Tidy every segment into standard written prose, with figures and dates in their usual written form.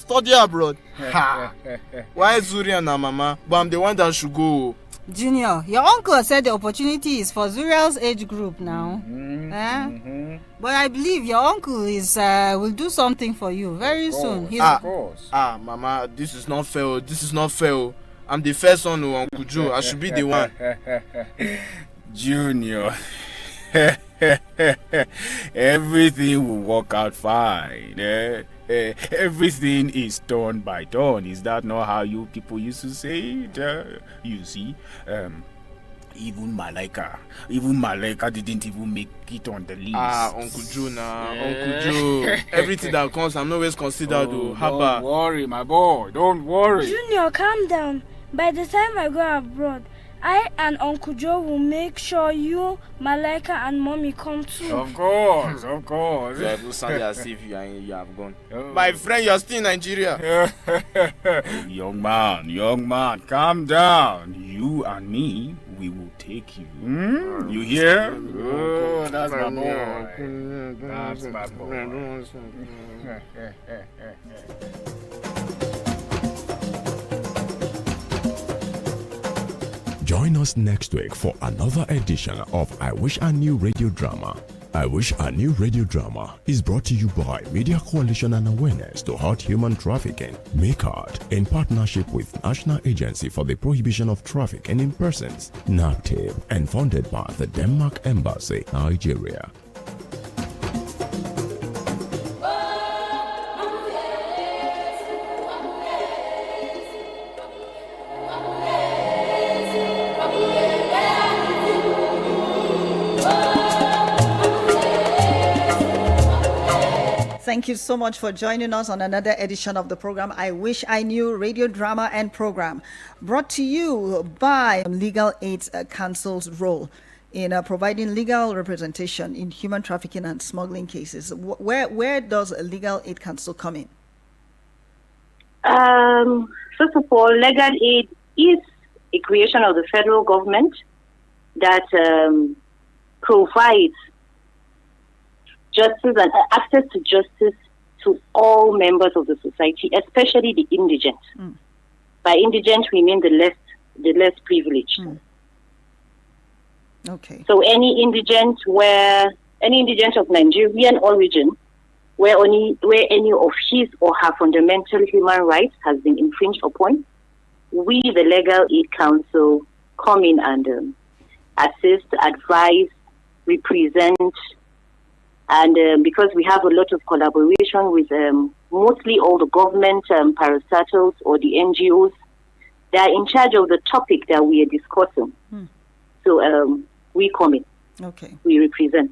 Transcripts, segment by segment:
study abroad. Ha! Why Zuri and her mama? But I'm the one that should go. Junior, your uncle said the opportunity is for Zuriel's age group now. But I believe your uncle is will do something for you very soon. Of course. Mama, this is not fair. This is not fair. I'm the first son of Uncle Joe. I should be the one. Junior. Everything will work out fine. Everything is turn by turn. Is that not how you people used to say it? You see, even Malaika didn't even make it on the list. Uncle Joe now. Uncle Joe. Everything that comes, I'm always considered. Don't worry, my boy. Don't worry. Junior, calm down. By the time I go abroad, I and Uncle Joe will make sure you, Malaika, and Mommy come too. Of course. You will sound as if you have gone. My friend, you're still in Nigeria. Young man, calm down. You and me, we will take you. You hear? Oh, that's my boy. That's my boy. Join us next week for another edition of I Wish I Knew Radio Drama. I Wish I Knew Radio Drama is brought to you by Media Coalition and Awareness to Halt Human Trafficking, MACART, in partnership with National Agency for the Prohibition of Trafficking in Persons, NACTIB, and funded by the Denmark Embassy, Nigeria. Thank you so much for joining us on another edition of the program I Wish I Knew Radio Drama and Program, brought to you by Legal Aid Council's role in providing legal representation in human trafficking and smuggling cases. Where does Legal Aid Council come in? First of all, Legal Aid is a creation of the federal government that provides justice and access to justice to all members of the society, especially the indigent. By indigent, we mean the less privileged. Okay. So any indigent of Nigerian origin, where any of his or her fundamental human rights has been infringed upon, we, the Legal Aid Council, come in and assist, advise, represent. And because we have a lot of collaboration with mostly all the government parastatals or the NGOs, they are in charge of the topic that we are discussing. So we come in. Okay. We represent.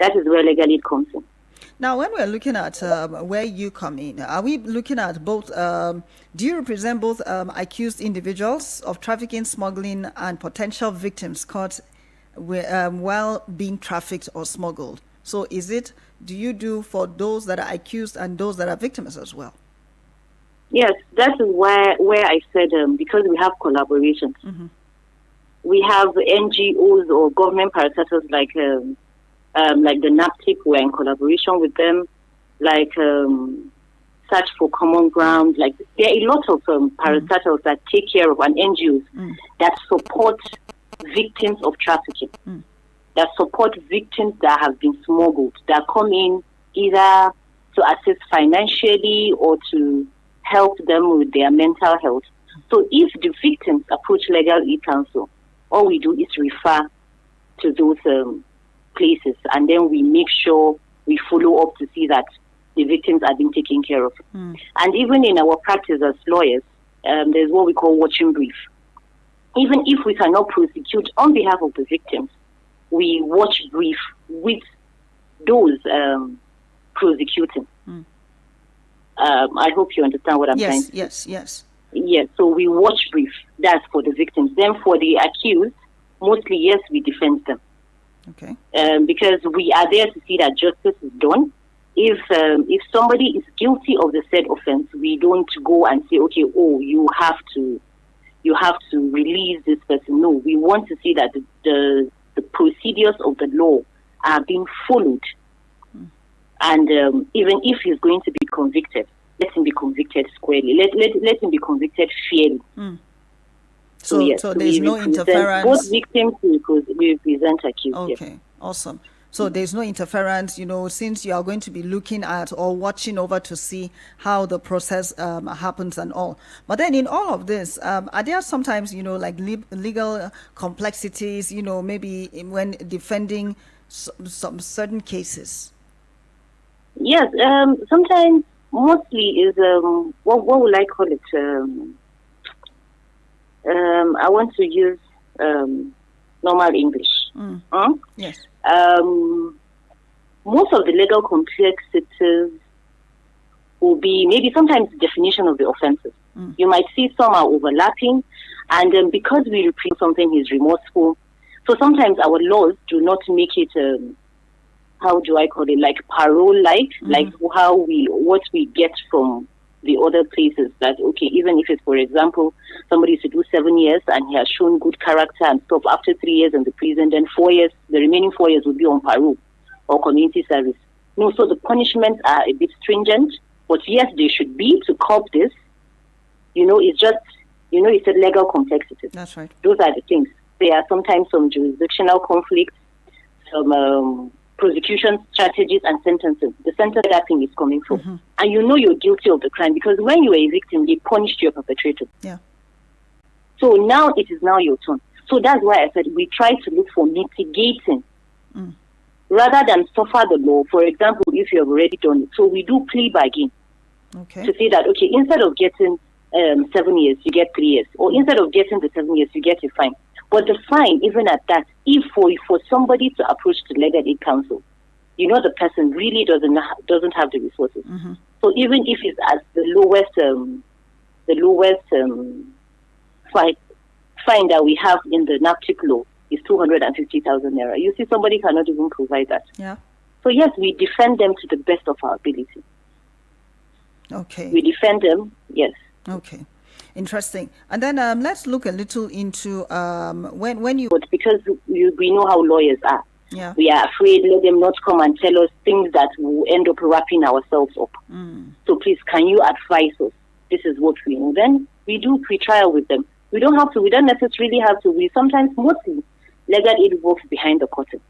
That is where Legal Aid comes in. Now, when we're looking at where you come in, are we looking at both, do you represent both accused individuals of trafficking, smuggling, and potential victims caught while being trafficked or smuggled? So do you do for those that are accused and those that are victims as well? Yes, that is where I said because we have collaborations. We have NGOs or government parastatals like the NAPTIP, we're in collaboration with them, like Search for Common Ground. Like there are a lot of parastatals that take care of and NGOs that support victims of trafficking. That support victims that have been smuggled, that come in either to assist financially or to help them with their mental health. So if the victims approach Legal Aid Council, all we do is refer to those places, and then we make sure we follow up to see that the victims are being taken care of. And even in our practice as lawyers, there's what we call watching brief. Even if we cannot prosecute on behalf of the victims, we watch brief with those prosecuting. I hope you understand what I'm saying. Yes. Yes, so we watch brief. That's for the victims. Then for the accused, mostly, yes, we defend them. Okay. Because we are there to see that justice is done. If somebody is guilty of the said offense, we don't go and say, okay, you have to release this person. No, we want to see that the procedures of the law are being followed. And even if he's going to be convicted, let him be convicted squarely. Let him be convicted fairly. So, yes, so there's no represent interference. both victims, we represent accused. Okay, awesome. So there's no interference, since you are going to be looking at or watching over to see how the process happens and all. But then in all of this, are there sometimes, like legal complexities, maybe when defending some certain cases? Yes, sometimes, mostly is, what will I call it? I want to use normal English. Yes. Most of the legal complexities will be maybe sometimes the definition of the offenses. You might see some are overlapping, and because we repeat something is remorseful, so sometimes our laws do not make it, how do I call it, like parole-like, like what we get from the other places, that, okay, even if it's, for example, somebody is to do 7 years and he has shown good character and stuff, after 3 years in the prison, then 4 years, the remaining 4 years will be on parole or community service. No, so the punishments are a bit stringent, but yes, they should be to curb this. It's just, it's a legal complexity. That's right. Those are the things. There are sometimes some jurisdictional conflicts, some prosecution strategies and sentences. The sentence that thing is coming from. And you're guilty of the crime, because when you were a victim, they punished your perpetrator. Yeah. So now it is now your turn. So that's why I said we try to look for mitigating rather than suffer the law. For example, if you have already done it. So we do plea bargain to say that, okay, instead of getting 7 years, you get 3 years. Or instead of getting the 7 years, you get a fine. But the fine, even at that, if for somebody to approach the legal aid council, the person really doesn't have the resources. So even if it's as the lowest fine that we have in the NAPTIC law is 250,000 naira. You see, somebody cannot even provide that. Yeah. So yes, we defend them to the best of our ability. Okay. We defend them, yes. Okay. Interesting. And then let's look a little into when you... But because we know how lawyers are, yeah, we are afraid, let them not come and tell us things that will end up wrapping ourselves up. So please, can you advise us? This is what we know. Then we do pre-trial with them. We don't necessarily have to. We sometimes, mostly, legal aid works behind the curtain.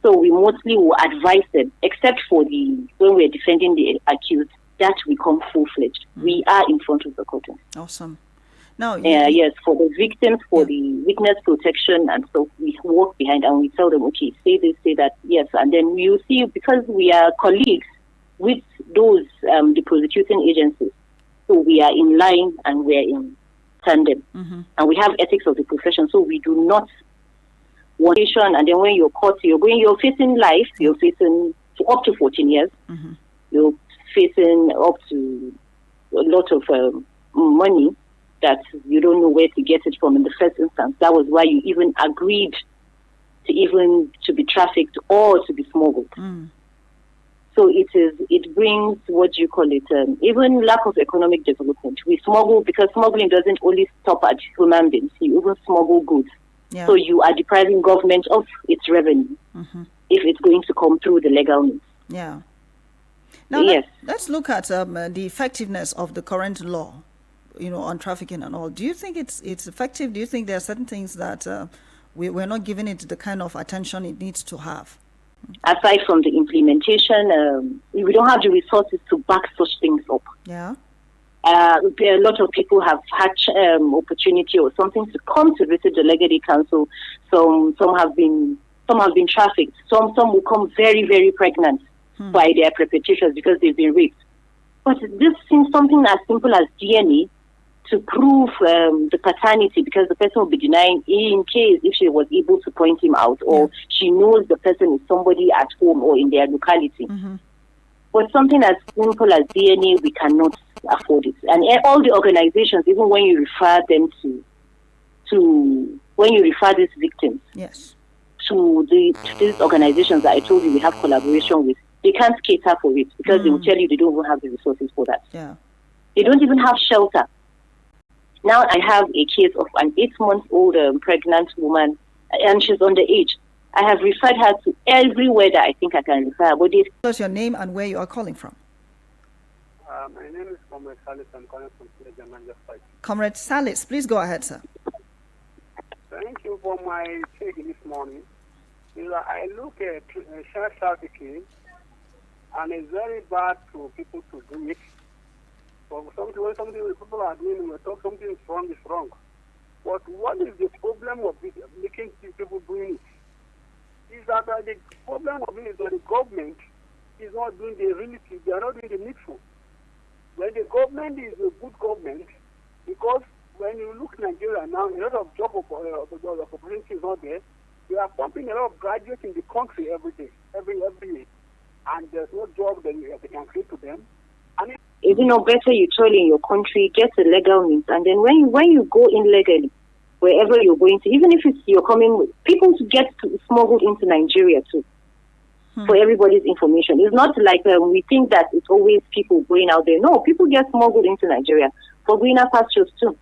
So we mostly will advise them, except for when we're defending the accused, that we come full-fledged. We are in front of the curtain. Awesome. Now, yes, for the victims, for the witness protection, and so we work behind and we tell them, okay, say this, say that, yes, and then you see, because we are colleagues with those the prosecuting agencies, so we are in line and we are in tandem, and we have ethics of the profession, so we do not want, and then when you're caught, you're facing life, you're facing up to 14 years, you're facing up to a lot of money that you don't know where to get it from in the first instance. That was why you even agreed to be trafficked or to be smuggled. So it brings, what do you call it, even lack of economic development. We smuggle, because smuggling doesn't only stop at human beings, you even smuggle goods. Yeah. So you are depriving government of its revenue if it's going to come through the legal means. Yeah. Now, yes. Let's look at the effectiveness of the current law, on trafficking and all. Do you think it's effective? Do you think there are certain things that we're not giving it the kind of attention it needs to have? Aside from the implementation, we don't have the resources to back such things up. Yeah. A lot of people have had opportunity or something to come to visit the legal aid council. Some have been trafficked. Some will come very, very pregnant by their perpetrators because they've been raped. But this seems something as simple as DNA to prove the paternity, because the person will be denying in case if she was able to point him out, or she knows the person is somebody at home or in their locality. But something as simple as DNA, we cannot afford it. And all the organizations, even when you refer them when you refer these victims to these organizations that I told you we have collaboration with, they can't cater for it because they will tell you they don't even have the resources for that. Yeah. They don't even have shelter. Now I have a case of an 8-month-old pregnant woman, and she's underage. I have referred her to everywhere that I think I can refer her. But what's your name and where you are calling from? My name is Comrade Salis. I'm calling from German Fight. Comrade Salis, please go ahead, sir. Thank you for my take this morning. I look at child trafficking, and it's very bad for people to do it. When something people are doing, we talk something is wrong. But what is the problem of it, making people doing it? Is that the problem of it is that the government is not doing the reality, they are not doing the needful. When the government is a good government, because when you look at Nigeria now, a lot of job opportunities is not there. We are pumping a lot of graduates in the country every day, every year, and there's no job that they can create to them. And is it not better you toil in your country, get a legal means, and then when you go in legally, wherever you're going to, even if you're coming, people to get smuggled into Nigeria too, for everybody's information. It's not like we think that it's always people going out there. No, people get smuggled into Nigeria for greener pastures too.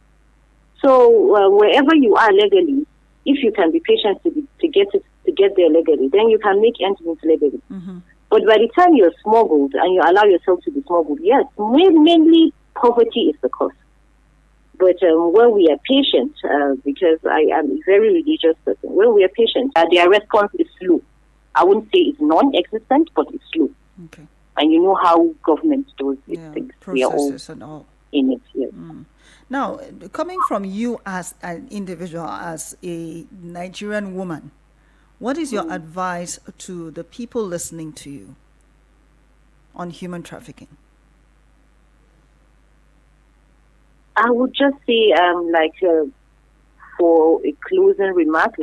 So wherever you are legally, if you can be patient to get there legally, then you can make ends meet legally. Mm-hmm. But by the time you're smuggled and you allow yourself to be smuggled, yes, mainly poverty is the cause. But when we are patient, because I am a very religious person, when we are patient, their response is slow. I wouldn't say it's non-existent, but it's slow. Okay. And you know how government does these things. We are all Processes and all. in it, yes. Now, coming from you as an individual, as a Nigerian woman, what is your advice to the people listening to you on human trafficking? I would just say, for a closing remark,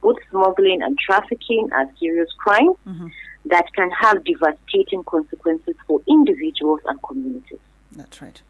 both smuggling and trafficking are serious crimes that can have devastating consequences for individuals and communities. That's right.